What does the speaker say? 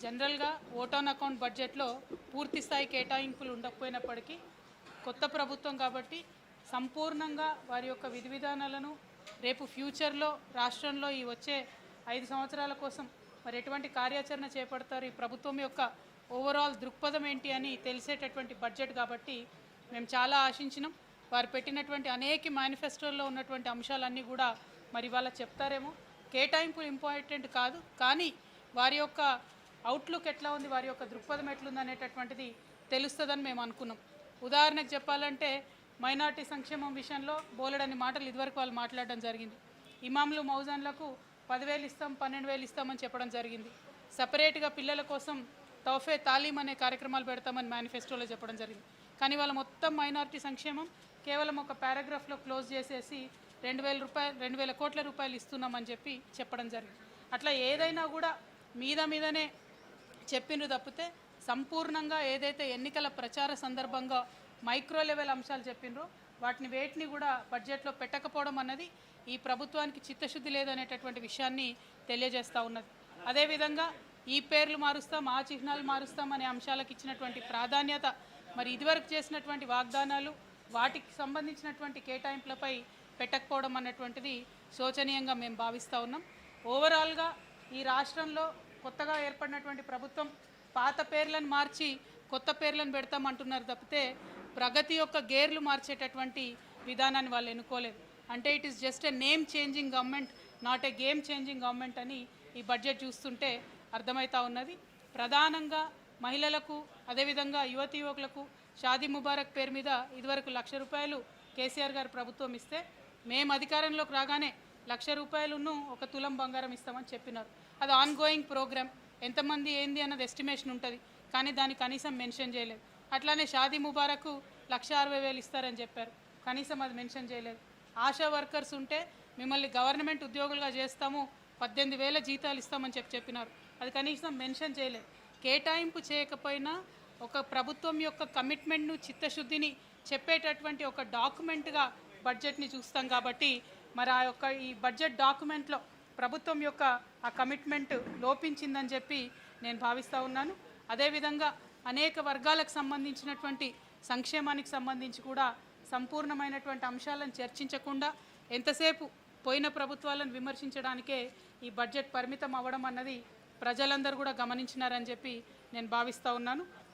జనరల్గా vote on account బడ్జెట్లో పూర్తి స్థాయి కేటాయింపులు ఉండకపోయినప్పటికీ కొత్త ప్రభుత్వం కాబట్టి సంపూర్ణంగా వారి యొక్క విధి విధానాలను రేపు ఫ్యూచర్లో రాష్ట్రంలో ఈ వచ్చే 5 సంవత్సరాల కోసం మరి ఎటువంటి కార్యాచరణ చేపడతారు, ఈ ప్రభుత్వం యొక్క ఓవరాల్ దృక్పథం ఏంటి అని తెలిసేటటువంటి బడ్జెట్ కాబట్టి మేము చాలా ఆశించినాం. వారు పెట్టినటువంటి అనేక మేనిఫెస్టోల్లో ఉన్నటువంటి అంశాలన్నీ కూడా మరి ఇవాళ చెప్తారేమో. కేటాయింపులు ఇంపార్టెంట్ కాదు, కానీ వారి యొక్క అవుట్లుక్ ఎట్లా ఉంది, వారి యొక్క దృక్పథం ఎట్లుంది అనేటటువంటిది తెలుస్తుందని మేము అనుకున్నాం. ఉదాహరణకు చెప్పాలంటే మైనార్టీ సంక్షేమం విషయంలో బోలెడని మాటలు ఇదివరకు వాళ్ళు మాట్లాడడం జరిగింది. ఇమాంలు మౌజాన్లకు 10,000 ఇస్తాం, 12,000 ఇస్తామని చెప్పడం జరిగింది. సపరేట్గా పిల్లల కోసం తౌఫే తాలీం అనే కార్యక్రమాలు పెడతామని మేనిఫెస్టోలో చెప్పడం జరిగింది. కానీ వాళ్ళ మొత్తం మైనార్టీ సంక్షేమం కేవలం ఒక పారాగ్రాఫ్లో క్లోజ్ చేసేసి 2,000 కోట్ల రూపాయలు ఇస్తున్నామని చెప్పడం జరిగింది. అట్లా ఏదైనా కూడా మీదనే చెప్పిండ్రు తప్పితే సంపూర్ణంగా ఏదైతే ఎన్నికల ప్రచార సందర్భంగా మైక్రో లెవెల్ అంశాలు చెప్పిండ్రో వాటిని వేటిని కూడా బడ్జెట్లో పెట్టకపోవడం అన్నది ఈ ప్రభుత్వానికి చిత్తశుద్ధి లేదనేటటువంటి విషయాన్ని తెలియజేస్తూ ఉన్నది. అదేవిధంగా ఈ పేర్లు మారుస్తాం, ఆ చిహ్నాలు మారుస్తాం అనే అంశాలకు ఇచ్చినటువంటి ప్రాధాన్యత, మరి ఇదివరకు చేసినటువంటి వాగ్దానాలు వాటికి సంబంధించినటువంటి కేటాయింపులపై పెట్టకపోవడం అన్నటువంటిది శోచనీయంగా మేము భావిస్తూ ఉన్నాం. ఓవరాల్గా ఈ రాష్ట్రంలో కొత్తగా ఏర్పడినటువంటి ప్రభుత్వం పాత పేర్లను మార్చి కొత్త పేర్లను పెడతామంటున్నారు తప్పితే ప్రగతి యొక్క గేర్లు మార్చేటటువంటి విధానాన్ని వాళ్ళు ఎన్నుకోలేదు. అంటే it is just a name changing government, not a game changing government అని ఈ బడ్జెట్ చూస్తుంటే అర్థమవుతా ఉన్నది. ప్రధానంగా మహిళలకు, అదేవిధంగా యువతి యువకులకు షాదీ ముబారక్ పేరు మీద ఇదివరకు ₹1,00,000 కేసీఆర్ గారు ప్రభుత్వం ఇస్తే మేము అధికారంలోకి రాగానే ₹1,00,000 ఒక తులం బంగారం ఇస్తామని చెప్పినారు. అది ఆన్ గోయింగ్ ప్రోగ్రామ్, ఎంతమంది ఏంది అన్నది ఎస్టిమేషన్ ఉంటుంది, కానీ దాన్ని కనీసం మెన్షన్ చేయలేదు. అట్లానే షాదీ ముబారక్ 1,60,000 ఇస్తారని చెప్పారు, కనీసం అది మెన్షన్ చేయలేదు. ఆశా వర్కర్స్ ఉంటే మిమ్మల్ని గవర్నమెంట్ ఉద్యోగులుగా చేస్తాము, 18,000 జీతాలు ఇస్తామని చెప్పినారు, అది కనీసం మెన్షన్ చేయలేదు. కేటాయింపు చేయకపోయినా ఒక ప్రభుత్వం యొక్క కమిట్మెంట్ను, చిత్తశుద్ధిని చెప్పేటటువంటి ఒక డాక్యుమెంట్గా బడ్జెట్ని చూస్తాం. కాబట్టి మరి ఆ యొక్క ఈ బడ్జెట్ డాక్యుమెంట్లో ప్రభుత్వం యొక్క ఆ కమిట్మెంట్ లోపించిందని చెప్పి నేను భావిస్తూ ఉన్నాను. అదేవిధంగా అనేక వర్గాలకు సంబంధించినటువంటి సంక్షేమానికి సంబంధించి కూడా సంపూర్ణమైనటువంటి అంశాలను చర్చించకుండా ఎంతసేపు పోయిన ప్రభుత్వాలను విమర్శించడానికే ఈ బడ్జెట్ పరిమితం అవ్వడం అన్నది ప్రజలందరూ కూడా గమనించినారని చెప్పి నేను భావిస్తూ ఉన్నాను.